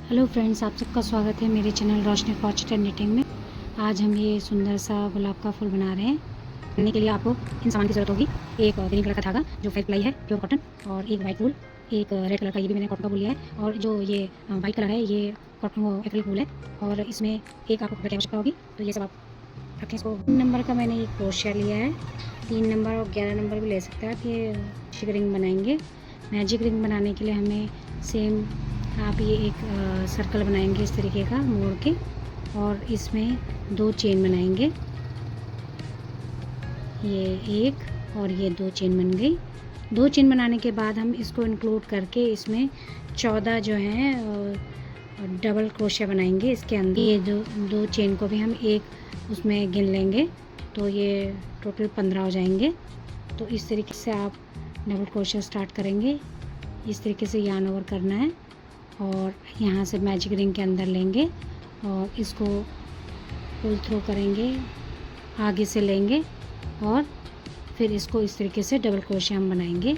Hello friends, आप सबका स्वागत है मेरे channel Roshni crochet and knitting में। आज हम ये सुंदर सा गुलाब का फूल बना रहे हैं। बनाने के लिए आपको इन सामान की ज़रूरत होगी। एक ग्रीन कलर का धागा जो 5 प्लाई है प्योर कॉटन, और एक वाइट वूल, एक रेड कलर का ये भी मैंने कॉटन का वूल लिया है, और जो ये वाइट कलर है ये कॉटन वो एक्रिलिक वूल है, और इसमें एक आपको कपड़े की आवश्यकता होगी। तो ये सब आप रखें। इसको 3 नंबर का मैंने एक क्रोशिया लिया है। 3 नंबर और 11 नंबर भी ले सकते हैं आप। ये मैजिक रिंग बनाएंगे। मैजिक रिंग बनाने के लिए हमें सेम आप ये एक सर्कल बनाएंगे इस तरीके का मोड़ के, और इसमें 2 चेन बनाएंगे। ये एक और ये 2 चेन बन गई। 2 चेन बनाने के बाद हम इसको इंक्लूड करके इसमें 14 जो हैं डबल क्रोशिया बनाएंगे इसके अंदर। ये दो चेन को भी हम एक उसमें गिन लेंगे, तो ये टोटल 15 हो जाएंगे। तो इस तरीके से आप डबल क्रोशिया स्टार्ट करेंगे। इस तरीके से यार्न ओवर करना है, और यहाँ से मैजिक रिंग के अंदर लेंगे और इसको पुल थ्रू करेंगे, आगे से लेंगे, और फिर इसको इस तरीके से डबल क्रोशिया हम बनाएंगे।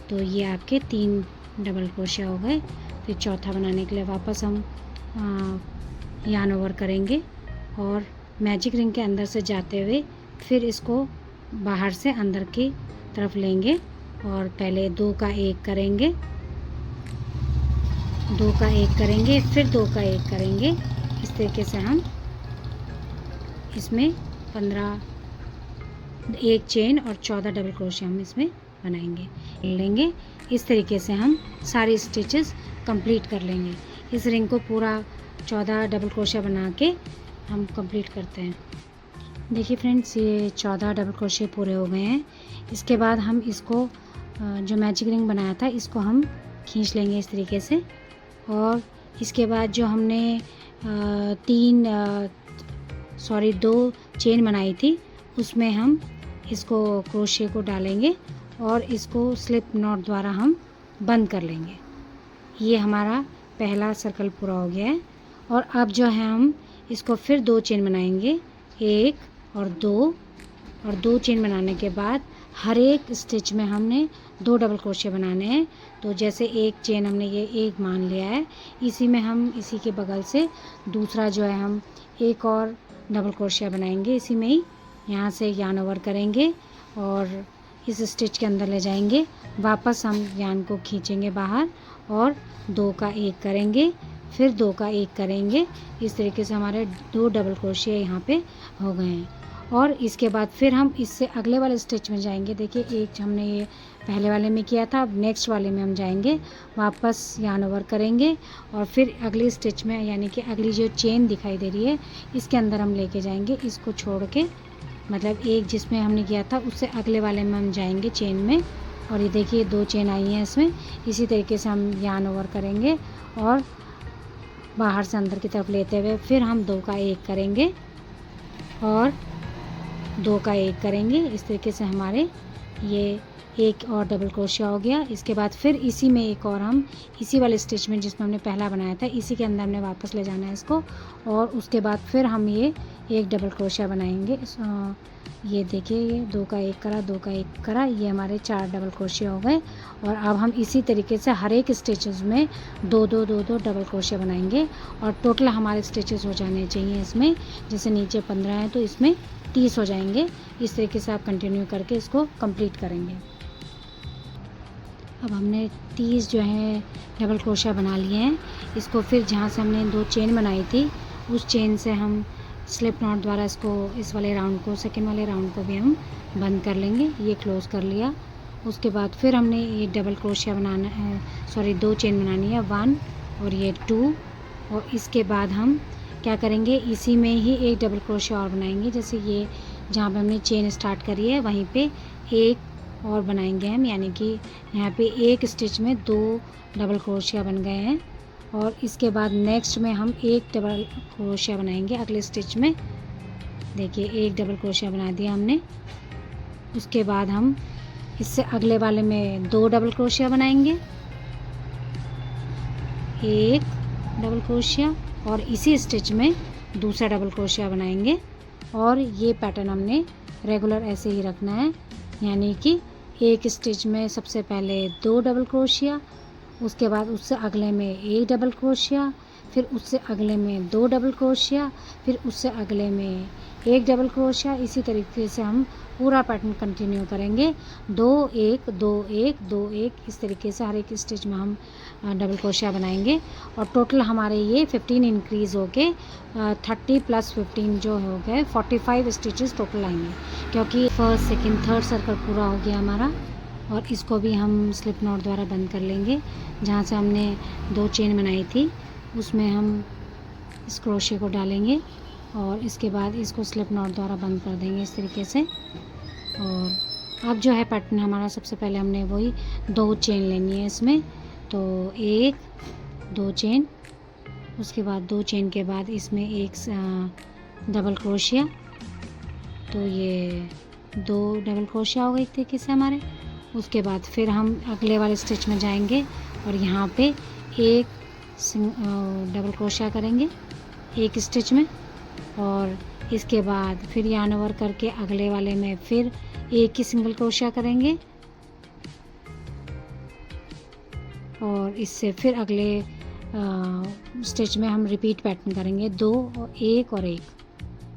तो ये आपके 3 डबल क्रोशिया हो गए। फिर चौथा बनाने के लिए वापस हम यार्न ओवर करेंगे, और मैजिक रिंग के अंदर से जाते हुए फिर इसको बाहर से अंदर की तरफ लेंगे, और पहले 2 का 1 करेंगे, 2 का 1 करेंगे, फिर 2 का 1 करेंगे। इस तरीके से हम इसमें 15 एक चेन और 14 डबल क्रोशिया हम इसमें बनाएंगे लेंगे। इस तरीके से हम सारी स्टिचेस कंप्लीट कर लेंगे। इस रिंग को पूरा 14 डबल क्रोशिया बना के हम कंप्लीट करते हैं। देखिए फ्रेंड्स, ये 14 डबल क्रोशिया पूरे हो गए हैं। इसके बाद हम इसको जो मैजिक रिंग बनाया था इसको हम खींच लेंगे इस तरीके से, और इसके बाद जो हमने 2 चेन बनाई थी उसमें हम इसको क्रोशिया को डालेंगे और इसको स्लिप नॉट द्वारा हम बंद कर लेंगे। ये हमारा पहला सर्कल पूरा हो गया है। और अब जो है हम इसको फिर 2 चेन बनाएंगे, 1 और 2, और 2 चेन बनाने के बाद हर एक स्टिच में हमने 2 डबल क्रोशिया बनाने हैं। तो जैसे एक चेन हमने ये एक मान लिया है, इसी में हम इसी के बगल से दूसरा जो है हम एक और डबल क्रोशिया बनाएंगे इसी में ही। यहाँ से यार्न ओवर करेंगे और इस स्टिच के अंदर ले जाएंगे। वापस हम यार्न को खींचेंगे बाहर और 2 का 1 करेंगे, फिर 2 का 1 करेंगे। इस तरीके से हमारे 2 डबल क्रोशिया यहाँ पे हो गए हैं। और इसके बाद फिर हम इससे अगले वाले स्टिच में जाएंगे। देखिए, एक हमने ये पहले वाले में किया था, अब नेक्स्ट वाले में हम जाएंगे, वापस यार्न ओवर करेंगे, और फिर अगली स्टिच में यानी कि अगली जो चेन दिखाई दे रही है इसके अंदर हम लेके जाएंगे। इसको छोड़ के, मतलब एक जिसमें हमने किया था उससे अगले वाले में हम जाएंगे चेन में, और ये देखिए 2 चेन आई हैं इसमें। इसी तरीके से हम यार्न ओवर करेंगे और बाहर से अंदर की तरफ लेते हुए फिर हम 2 का 1 करेंगे और 2 का 1 करेंगे। इस तरीके से हमारे ये एक और डबल क्रोशिया हो गया। इसके बाद फिर इसी में एक और हम इसी वाले स्टिच में जिसमें हमने पहला बनाया था इसी के अंदर हमने वापस ले जाना है इसको, और उसके बाद फिर हम ये एक डबल क्रोशिया बनाएंगे। ये देखिए, ये 2 का 1 करा, 2 का 1 करा, ये हमारे 4 डबल क्रोशिया हो गए। और अब हम इसी तरीके से हर एक स्टिचेस में 2-2 डबल क्रोशिया बनाएंगे, और टोटल हमारे स्टिचेस हो जाने चाहिए इसमें, जैसे नीचे 15 हैं तो इसमें 30 हो जाएंगे। इस तरीके से आप कंटिन्यू करके इसको कंप्लीट करेंगे। अब हमने 30 जो है डबल क्रोशिया बना लिए हैं। इसको फिर जहाँ से हमने 2 चेन बनाई थी उस चेन से हम स्लिप नॉट द्वारा इसको, इस वाले राउंड को, सेकेंड वाले राउंड को भी हम बंद कर लेंगे। ये क्लोज़ कर लिया। उसके बाद फिर हमने ये डबल क्रोशिया बनाना है, 2 चेन बनानी है, 1 और ये 2, और इसके बाद हम क्या करेंगे, इसी में ही एक डबल क्रोशिया और बनाएंगे। जैसे ये जहाँ पे हमने चेन स्टार्ट करी है वहीं पे एक और बनाएंगे हम, यानी कि यहाँ पे एक स्टिच में 2 डबल क्रोशिया बन गए हैं। और इसके बाद नेक्स्ट में हम एक डबल क्रोशिया बनाएंगे अगले स्टिच में। देखिए, एक डबल क्रोशिया बना दिया हमने। उसके बाद हम इससे अगले वाले में 2 डबल क्रोशिया बनाएंगे, एक डबल क्रोशिया, और इसी स्टिच में दूसरा डबल क्रोशिया बनाएंगे। और ये पैटर्न हमने रेगुलर ऐसे ही रखना है, यानी कि एक स्टिच में सबसे पहले 2 डबल क्रोशिया, उसके बाद उससे अगले में एक डबल क्रोशिया, फिर उससे अगले में 2 डबल क्रोशिया, फिर उससे अगले में 1 डबल क्रोशिया। इसी तरीके से हम पूरा पैटर्न कंटिन्यू करेंगे। 2 1 2 1 2 1 इस तरीके से हर एक स्टिच में हम डबल क्रोशिया बनाएंगे और टोटल हमारे ये 15 इंक्रीज़ हो के 30 + 15 जो हो गए 45 स्टिचेस टोटल आएंगे, क्योंकि फर्स्ट सेकंड थर्ड सर्कल पूरा हो गया हमारा। और इसको भी हम स्लिप नॉट द्वारा बंद कर लेंगे। जहाँ से हमने 2 चेन बनाई थी उसमें हम इस क्रोशे को डालेंगे और इसके बाद इसको स्लिप नॉट द्वारा बंद कर देंगे इस तरीके से। और अब जो है पैटर्न हमारा, सबसे पहले हमने वही 2 चेन लेनी है इसमें। तो 1 2 चेन, उसके बाद 2 चेन के बाद इसमें एक डबल क्रोशिया। तो ये 2 डबल क्रोशिया हो गए एक तरीके से हमारे। उसके बाद फिर हम अगले वाले स्टिच में जाएंगे और यहाँ पे एक डबल क्रोशिया करेंगे एक स्टिच में, और इसके बाद फिर यार्न ओवर करके अगले वाले में फिर एक ही सिंगल क्रोशिया करेंगे और इससे फिर अगले स्टिच में हम रिपीट पैटर्न करेंगे 2 और 1 और 1,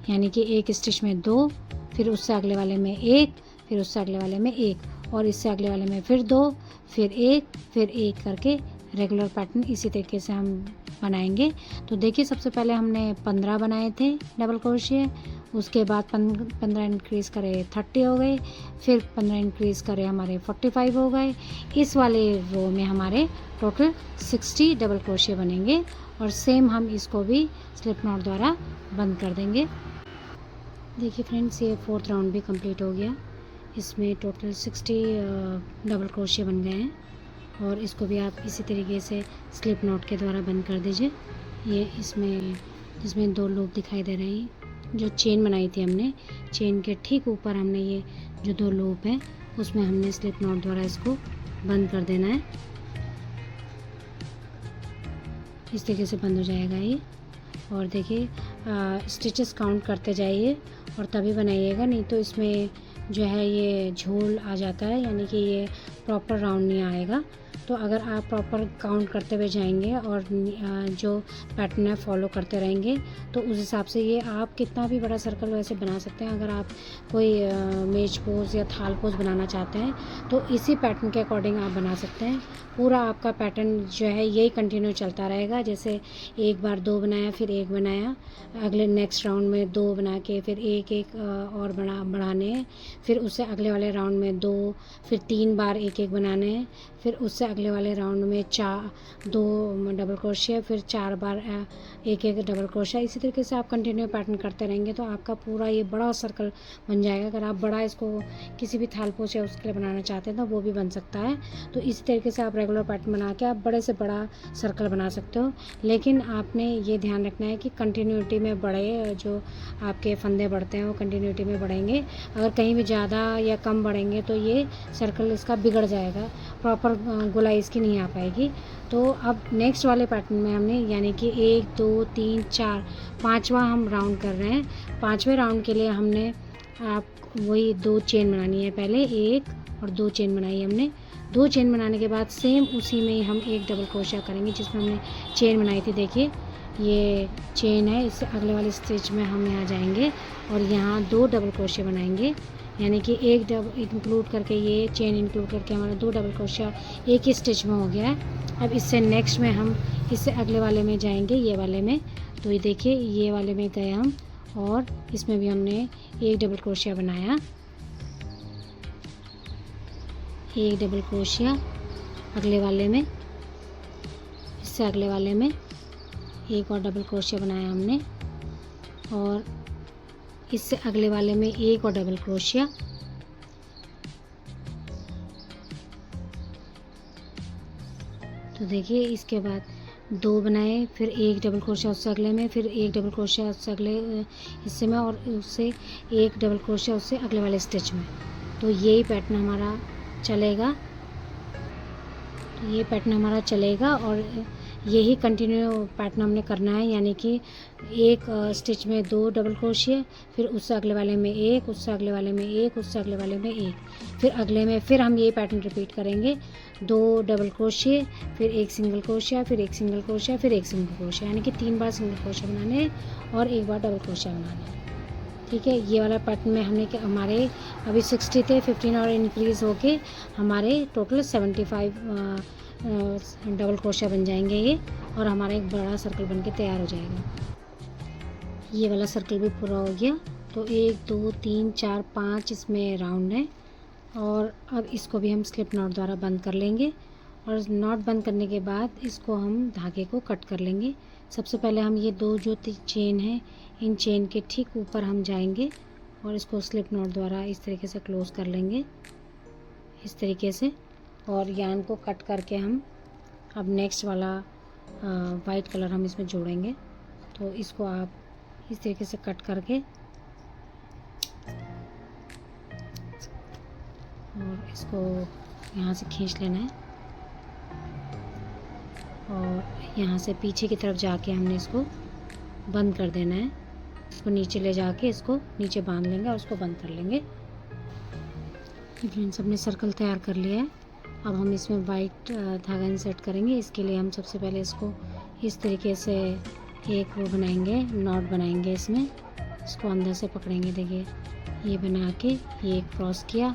यानी कि एक स्टिच में 2, फिर उससे अगले वाले में 1, फिर उससे अगले वाले में 1 और इससे अगले वाले में फिर 2, फिर 1, फिर 1 करके रेगुलर पैटर्न इसी तरीके से हम बनाएंगे। तो देखिए सबसे पहले हमने 15 बनाए थे डबल क्रोशिया, उसके बाद 15 इंक्रीज़ करे 30 हो गए, फिर 15 इंक्रीज़ करे हमारे 45 हो गए। इस वाले रो में हमारे टोटल 60 डबल क्रोशिया बनेंगे और सेम हम इसको भी स्लिप नॉट द्वारा बंद कर देंगे। देखिए फ्रेंड्स, ये 4th राउंड भी कंप्लीट हो गया। इसमें टोटल 60 डबल क्रोशिया बन गए हैं और इसको भी आप इसी तरीके से स्लिप नॉट के द्वारा बंद कर दीजिए। ये इसमें 2 लूप दिखाई दे रहे हैं। जो चेन बनाई थी हमने, चेन के ठीक ऊपर हमने ये जो 2 लूप है उसमें हमने स्लिप नॉट द्वारा इसको बंद कर देना है। इस तरीके से बंद हो जाएगा ये। और देखिए स्टिचेस काउंट करते जाइए और तभी बनाइएगा, नहीं तो इसमें जो है ये झोल आ जाता है, यानी कि ये प्रॉपर राउंड नहीं आएगा। तो अगर आप प्रॉपर काउंट करते हुए जाएंगे और जो पैटर्न है फॉलो करते रहेंगे तो उस हिसाब से ये आप कितना भी बड़ा सर्कल वैसे बना सकते हैं। अगर आप कोई मेज पोज या थाल पोज बनाना चाहते हैं तो इसी पैटर्न के अकॉर्डिंग आप बना सकते हैं। पूरा आपका पैटर्न जो है यही कंटिन्यू चलता रहेगा। जैसे एक बार 2 बनाया, फिर 1 बनाया, अगले नेक्स्ट राउंड में 2 बना के फिर 1 और बढ़ाने हैं, फिर उससे अगले वाले राउंड में 2, फिर 3 बार 1 बनाने हैं, फिर उससे अगले वाले राउंड में 2 डबल क्रोशिया, फिर 4 बार 1 डबल क्रोशिया। इसी तरीके से आप कंटिन्यू पैटर्न करते रहेंगे तो आपका पूरा ये बड़ा सर्कल बन जाएगा। अगर आप बड़ा इसको किसी भी थाल पोच या उसके लिए बनाना चाहते हैं तो वो भी बन सकता है। तो इसी तरीके से आप रेगुलर पैटर्न बना के आप बड़े से बड़ा सर्कल बना सकते हो, लेकिन आपने ये ध्यान रखना है कि कंटिन्यूटी में बड़े जो आपके फंदे बढ़ते हैं वो कंटिन्यूटी में बढ़ेंगे। अगर कहीं भी ज़्यादा या कम बढ़ेंगे तो ये सर्कल इसका बिगड़ जाएगा, प्रॉपर गोलाई इसकी नहीं आ पाएगी। तो अब नेक्स्ट वाले पैटर्न में हमने यानी कि 1 2 3 4 5वां हम राउंड कर रहे हैं। 5वें राउंड के लिए हमने आप वही 2 चेन बनानी है। पहले 1 और 2 चेन बनाई हमने। 2 चेन बनाने के बाद सेम उसी में हम 1 डबल क्रोशिया करेंगे जिसमें हमने चेन बनाई थी। देखिए ये चेन है, इससे अगले वाले स्टिच में हम यहाँ जाएंगे और यहाँ 2 डबल क्रोशिया बनाएंगे, यानी कि 1 डबल इंक्लूड करके ये चेन इंक्लूड करके हमारा 2 डबल क्रोशिया एक ही स्टिच में हो गया है। अब इससे नेक्स्ट में हम इससे अगले वाले में जाएंगे, ये वाले में। तो ये देखिए ये वाले में गए हम और इसमें भी हमने 1 डबल क्रोशिया बनाया, 1 डबल क्रोशिया अगले वाले में, इससे अगले वाले में 1 और डबल क्रोशिया बनाया हमने और इससे अगले वाले में 1 और डबल क्रोशिया। तो देखिए इसके बाद 2 बनाए, फिर 1 डबल क्रोशिया उससे अगले में, फिर 1 डबल क्रोशिया उससे अगले हिस्से में और उससे 1 डबल क्रोशिया उससे अगले वाले स्टिच में। तो यही पैटर्न हमारा चलेगा, और यही कंटिन्यू पैटर्न हमने करना है, यानी कि एक स्टिच में 2 डबल क्रोशिया, फिर उससे अगले वाले में 1, उससे अगले वाले में 1, उससे अगले वाले में 1, फिर अगले में फिर हम ये पैटर्न रिपीट करेंगे। 2 डबल क्रोशिया, फिर 1 सिंगल क्रोशिया, फिर 1 सिंगल क्रोशिया, फिर 1 सिंगल क्रोशिया, यानी कि 3 बार सिंगल क्रोशिया बनाने हैं और 1 बार डबल क्रोशिया बनाना है। ठीक है, ये वाला पैटर्न में हमने हमारे अभी 60 थे, 15 और इंक्रीज़ होके हमारे टोटल 75 डबल क्रोशिया बन जाएंगे ये, और हमारा एक बड़ा सर्कल बन के तैयार हो जाएगा। ये वाला सर्कल भी पूरा हो गया। तो 1 2 3 4 5 इसमें राउंड है, और अब इसको भी हम स्लिप नॉट द्वारा बंद कर लेंगे। और नॉट बंद करने के बाद इसको हम धागे को कट कर लेंगे। सबसे पहले हम ये 2 जो चेन है, इन चेन के ठीक ऊपर हम जाएंगे और इसको स्लिप नॉट द्वारा इस तरीके से क्लोज़ कर लेंगे, इस तरीके से। और यार्न को कट करके हम अब नेक्स्ट वाला वाइट कलर हम इसमें जोड़ेंगे। तो इसको आप इस तरीके से कट करके और इसको यहाँ से खींच लेना है, और यहाँ से पीछे की तरफ जाके हमने इसको बंद कर देना है। इसको नीचे ले जाके इसको नीचे बांध लेंगे और इसको बंद कर लेंगे। फ्रेंड्स, हमने सर्कल तैयार कर लिया है। अब हम इसमें वाइट धागा इंसर्ट करेंगे। इसके लिए हम सबसे पहले इसको इस तरीके से एक वो बनाएंगे, नॉट बनाएंगे इसमें। इसको अंदर से पकड़ेंगे, देखिए ये बना के ये क्रॉस किया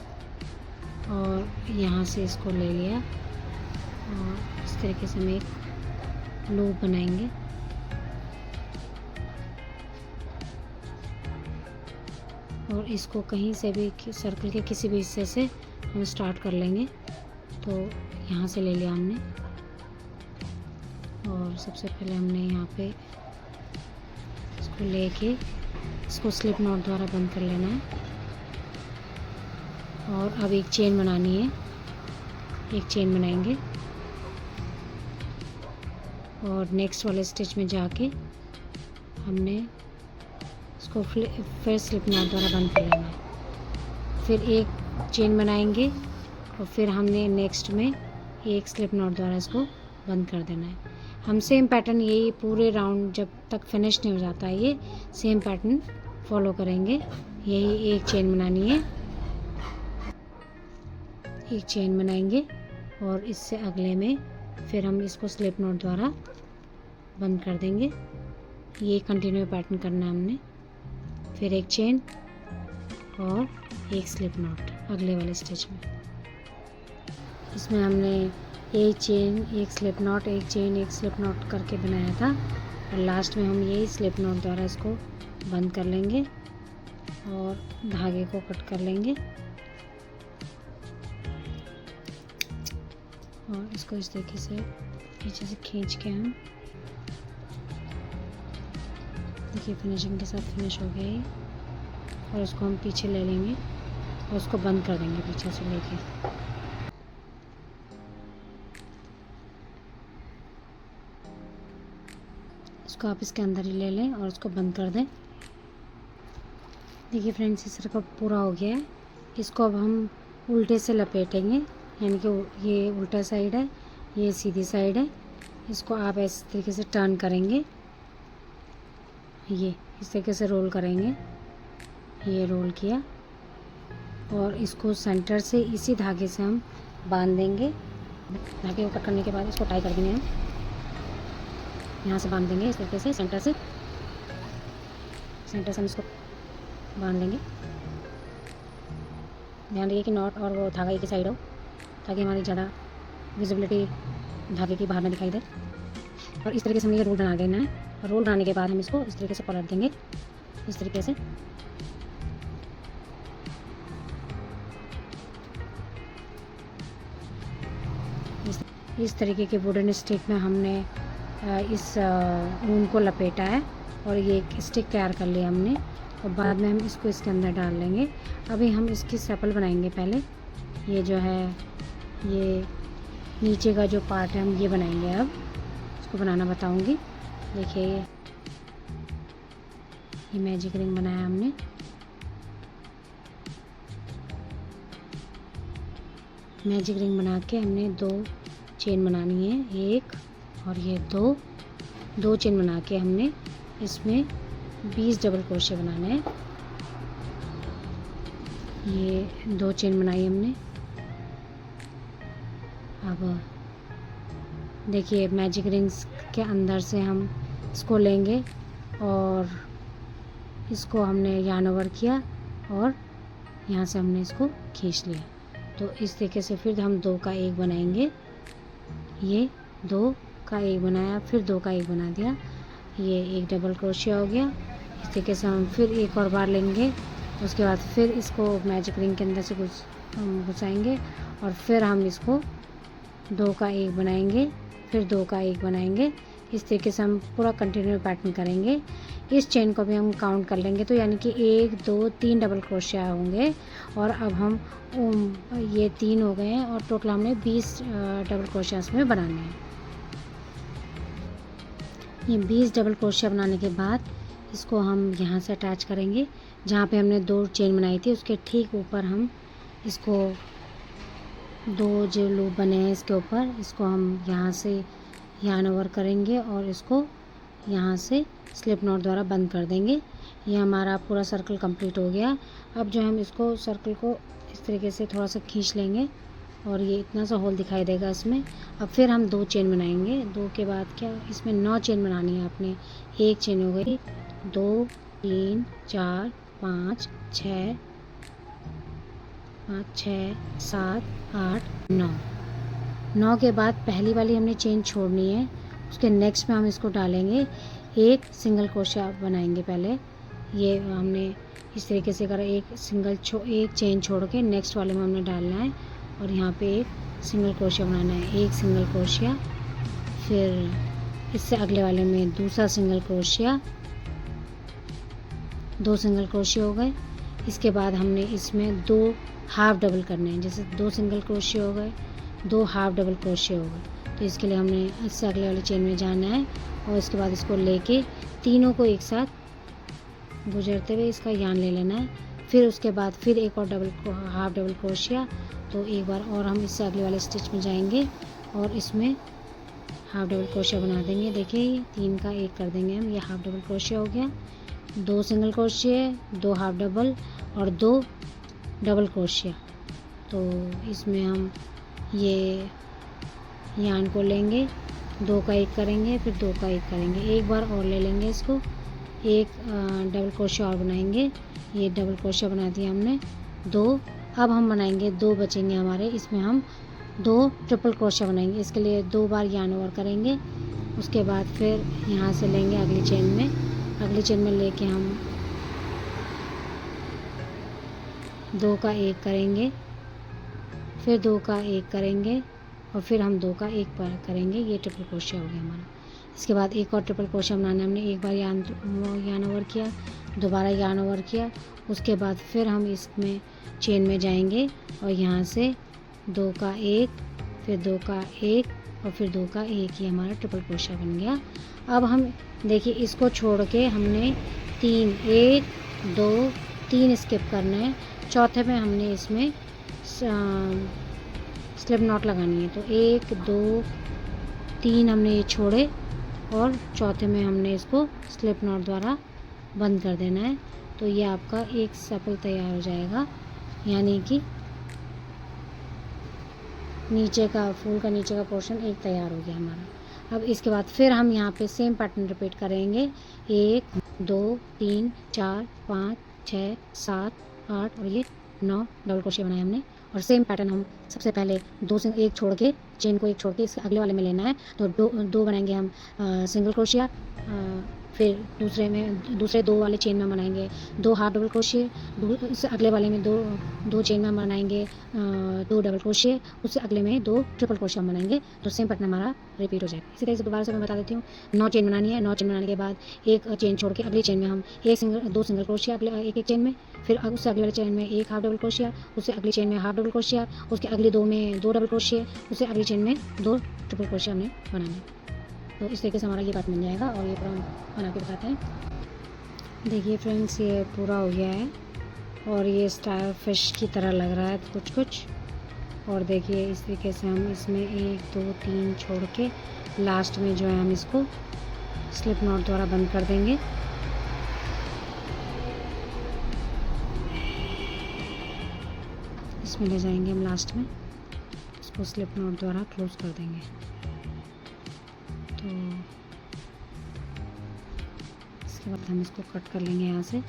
और यहाँ से इसको ले लिया, और इस तरीके से हम एक लूप बनाएंगे। और इसको कहीं से भी सर्कल के किसी भी हिस्से से हम स्टार्ट कर लेंगे। तो यहाँ से ले लिया हमने, और सबसे पहले हमने यहाँ पे इसको लेके इसको स्लिप नॉट द्वारा बंद कर लेना है। और अब एक चेन बनानी है, एक चेन बनाएंगे और नेक्स्ट वाले स्टिच में जाके हमने इसको फिर स्लिप नॉट द्वारा बंद कर लेना है। फिर एक चेन बनाएंगे और फिर हमने नेक्स्ट में एक स्लिप नॉट द्वारा इसको बंद कर देना है। हम सेम पैटर्न यही पूरे राउंड जब तक फिनिश नहीं हो जाता है, ये सेम पैटर्न फॉलो करेंगे। यही एक चेन बनानी है, एक चेन बनाएंगे और इससे अगले में फिर हम इसको स्लिप नॉट द्वारा बंद कर देंगे। ये कंटिन्यू पैटर्न करना है हमने। फिर एक चेन और एक स्लिप नॉट अगले वाले स्टिच में। इसमें हमने एक चेन, एक स्लिप नॉट, एक चेन, एक स्लिप नॉट करके बनाया था, और लास्ट में हम यही स्लिप नॉट द्वारा इसको बंद कर लेंगे और धागे को कट कर लेंगे। और इसको इस तरीके से पीछे से खींच के हम देखिए फिनिशिंग के साथ फिनिश हो गया ये। और इसको हम पीछे ले लेंगे और उसको बंद कर देंगे पीछे से लेके। इसको आप इसके अंदर ही ले लें और उसको बंद कर दें। देखिए फ्रेंड्स, इस सर्कल पूरा हो गया है। इसको अब हम उल्टे से लपेटेंगे, यानी कि ये उल्टा साइड है, ये सीधी साइड है। इसको आप इस तरीके से टर्न करेंगे, ये इस तरीके से रोल करेंगे। ये रोल किया और इसको सेंटर से इसी धागे से हम बांध देंगे। धागे को कट करने के बाद इसको टाई कर देंगे हम, यहाँ से बांध देंगे इस तरीके से सेंटर से हम इसको बांध लेंगे। ध्यान रखिए कि नॉट और वो धागा एक ही साइड हो, ताकि हमारी ज़्यादा विजिबिलिटी धागे की बाहर ना दिखाई दे। और इस तरीके से हमें ये रोल बना देना है। और रोल बनाने के बाद हम इसको इस तरीके से पलट देंगे, इस तरीके से। इस तरीके के वुडन स्टिक में हमने इस ऊन को लपेटा है और ये एक स्टिक तैयार कर लिया हमने। और बाद में हम इसको इसके अंदर डाल लेंगे। अभी हम इसकी सैपल बनाएंगे। पहले ये जो है, ये नीचे का जो पार्ट है हम ये बनाएंगे। अब इसको बनाना बताऊंगी। देखिए ये मैजिक रिंग बनाया हमने। मैजिक रिंग बना के हमने 2 चेन बनानी है, एक और ये दो दो चेन बना के हमने इसमें 20 डबल क्रोशे बनाने हैं। ये 2 चेन बनाई हमने। अब देखिए मैजिक रिंग्स के अंदर से हम इसको लेंगे और इसको हमने यार्न ओवर किया और यहाँ से हमने इसको खींच लिया। तो इस तरीके से फिर हम 2 का 1 बनाएंगे। ये 2 का 1 बनाया, फिर 2 का 1 बना दिया, ये एक डबल क्रोशिया हो गया। इस तरीके से हम फिर एक और बार लेंगे, उसके बाद फिर इसको मैजिक रिंग के अंदर से घुसाएंगे और फिर हम इसको 2 का 1 बनाएंगे, फिर 2 का 1 बनाएंगे। इस तरीके से हम पूरा कंटिन्यू पैटर्न करेंगे। इस चेन को भी हम काउंट कर लेंगे, तो यानी कि 1 2 3 डबल क्रोशिया होंगे और अब हम ये 3 हो गए हैं और टोटल हमने 20 डबल क्रोशिया इसमें बनाने हैं। ये 20 डबल क्रोशिया बनाने के बाद इसको हम यहाँ से अटैच करेंगे। जहाँ पे हमने 2 चेन बनाई थी उसके ठीक ऊपर हम इसको 2 जो लूप बने हैं इसके ऊपर इसको हम यहाँ से यार्न ओवर करेंगे और इसको यहाँ से स्लिप नॉट द्वारा बंद कर देंगे। ये हमारा पूरा सर्कल कंप्लीट हो गया। अब जो हम इसको सर्कल को इस तरीके से थोड़ा सा खींच लेंगे और ये इतना सा होल दिखाई देगा इसमें। अब फिर हम 2 चेन बनाएंगे। 2 के बाद क्या इसमें 9 चेन बनानी है आपने। 1 चेन हो गई, 2 3 4 5 6 7 8 9। 9 के बाद पहली वाली हमने चेन छोड़नी है, उसके नेक्स्ट में हम इसको डालेंगे। एक सिंगल क्रोशिया बनाएंगे पहले। ये हमने इस तरीके से करा, एक चेन छोड़ के नेक्स्ट वाले में हमने डालना है और यहाँ पे एक सिंगल क्रोशिया बनाना है। एक सिंगल क्रोशिया, फिर इससे अगले वाले में दूसरा सिंगल क्रोशिया, 2 सिंगल क्रोशिया हो गए। इसके बाद हमने इसमें 2 हाफ डबल करने हैं। जैसे 2 सिंगल क्रोशिया हो गए, 2 हाफ डबल क्रोशिया हो गए। तो इसके लिए हमने इससे अगले वाले चेन में जाना है और इसके बाद इसको लेके तीनों को एक साथ गुजरते हुए इसका यार्न ले लेना है। फिर उसके बाद फिर एक और हाफ डबल क्रोशिया। तो एक बार और हम इससे अगले वाले स्टिच में जाएंगे और इसमें हाफ डबल क्रोशिया बना देंगे। देखिए 3 का 1 कर देंगे हम। ये हाफ डबल क्रोशिया हो गया। 2 सिंगल क्रोशिया, 2 हाफ डबल और 2 डबल क्रोशिया। तो इसमें हम ये यार्न को लेंगे, 2 का 1 करेंगे, फिर 2 का 1 करेंगे। एक बार और ले लेंगे इसको, एक डबल क्रोशिया और बनाएंगे। ये डबल क्रोशिया बना दिया हमने 2। अब हम बनाएंगे 2 बचेंगे हमारे, इसमें हम 2 ट्रिपल क्रोशिया बनाएंगे। इसके लिए 2 बार यार्न ओवर करेंगे। उसके बाद फिर यहाँ से लेंगे अगली चेन में लेके हम 2 का 1 करेंगे, फिर 2 का 1 करेंगे और फिर हम 2 का 1 बार करेंगे। ये ट्रिपल क्रोशिया हो गया हमारा। इसके बाद एक और ट्रिपल क्रोशिया बनाना है हमने। एक बार यार्न ओवर किया, दोबारा यार्न ओवर किया। उसके बाद फिर हम इसमें चेन में जाएंगे और यहाँ से 2 का 1, फिर 2 का 1 और फिर 2 का 1। ये हमारा ट्रिपल क्रोशिया बन गया। अब हम देखिए इसको छोड़ के हमने 1 2 3 स्किप करना है। चौथे में हमने इसमें स्लिप नॉट लगानी है। तो 1 2 3 हमने ये छोड़े और चौथे में हमने इसको स्लिप नॉट द्वारा बंद कर देना है। तो ये आपका एक सर्कल तैयार हो जाएगा, यानी कि नीचे का फूल का नीचे का पोर्शन एक तैयार हो गया हमारा। अब इसके बाद फिर हम यहाँ पे सेम पैटर्न रिपीट करेंगे। 1 2 3 4 5 6 7 8 और ये 9 डबल क्रोशिया बनाए हमने। और सेम पैटर्न हम सबसे पहले 2 से 1 छोड़ के चेन को 1 छोड़ के इसके अगले वाले में लेना है। तो 2 बनाएंगे हम सिंगल क्रोशिया, फिर दूसरे 2 वाले चेन में बनाएंगे 2 हाफ डबल क्रोशिया, उससे अगले वाले में 2 चेन में बनाएंगे 2 डबल क्रोशिया, उससे अगले में 2 ट्रिपल क्रोशिया बनाएंगे। तो सेम पैटर्न हमारा रिपीट हो जाएगा। इसी तरह से दोबारा से मैं बता देती हूँ। 9 चेन बनानी है। 9 चेन बनाने के बाद एक चेन छोड़ के अगली चेन में हम 2 सिंगल क्रोशिया एक चेन में, फिर उससे अगले वाले चेन में 1 हाफ डबल क्रोशिया, उससे अगली चेन में हाफ डबल क्रोशिया, उसके अगली 2 में 2 डबल क्रोशिया, उससे अगली चेन में 2 ट्रिपल क्रोशिया हमने बनाना है। तो इस तरीके से हमारा ये पार्ट बन जाएगा और ये पूरा हम बना के बताते हैं। देखिए फ्रेंड्स, ये पूरा हो गया है और ये स्टार फिश की तरह लग रहा है कुछ। और देखिए इस तरीके से हम इसमें 1 2 3 छोड़ के लास्ट में जो है हम इसको स्लिप नॉट द्वारा बंद कर देंगे। इसमें ले जाएंगे हम लास्ट में, इसको स्लिप नॉट द्वारा क्लोज कर देंगे। तो इसके बाद हम इसको कट कर लेंगे यहाँ से।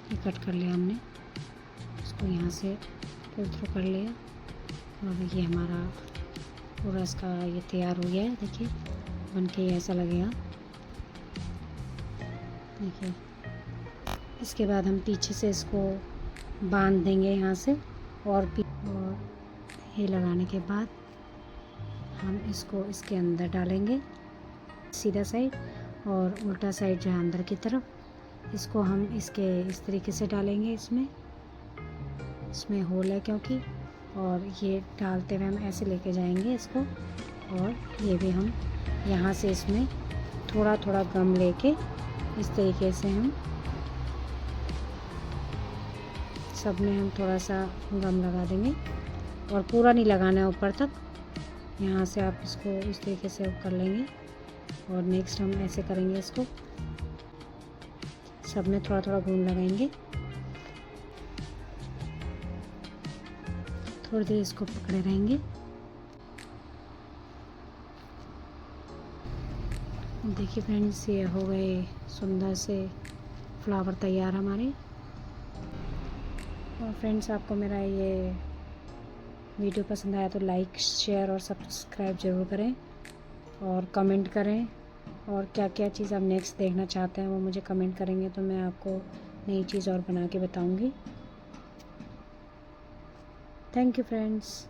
ये कट कर लिया हमने, इसको यहाँ से पुल थ्रू कर लिया और ये हमारा पूरा इसका ये तैयार हो गया है। देखिए बन के ऐसा लगेगा। देखिए इसके बाद हम पीछे से इसको बांध देंगे यहाँ से और ये लगाने के बाद हम इसको इसके अंदर डालेंगे सीधा साइड, और उल्टा साइड जो है अंदर की तरफ। इसको हम इसके इस तरीके से डालेंगे, इसमें होल है क्योंकि, और ये डालते हुए हम ऐसे लेके जाएंगे इसको। और ये भी हम यहाँ से इसमें थोड़ा थोड़ा गम लेके इस तरीके से हम सब में हम थोड़ा सा गम लगा देंगे, और पूरा नहीं लगाना है ऊपर तक। यहाँ से आप इसको इस तरीके से कर लेंगे और नेक्स्ट हम ऐसे करेंगे, इसको सब में थोड़ा थोड़ा घूम लगाएंगे। थोड़ी देर इसको पकड़े रहेंगे। देखिए फ्रेंड्स, ये हो गए सुंदर से फ्लावर तैयार हमारे। और फ्रेंड्स, आपको मेरा ये वीडियो पसंद आया तो लाइक शेयर और सब्सक्राइब ज़रूर करें और कमेंट करें, और क्या क्या चीज़ आप नेक्स्ट देखना चाहते हैं वो मुझे कमेंट करेंगे तो मैं आपको नई चीज़ और बना के बताऊंगी। Thank you friends.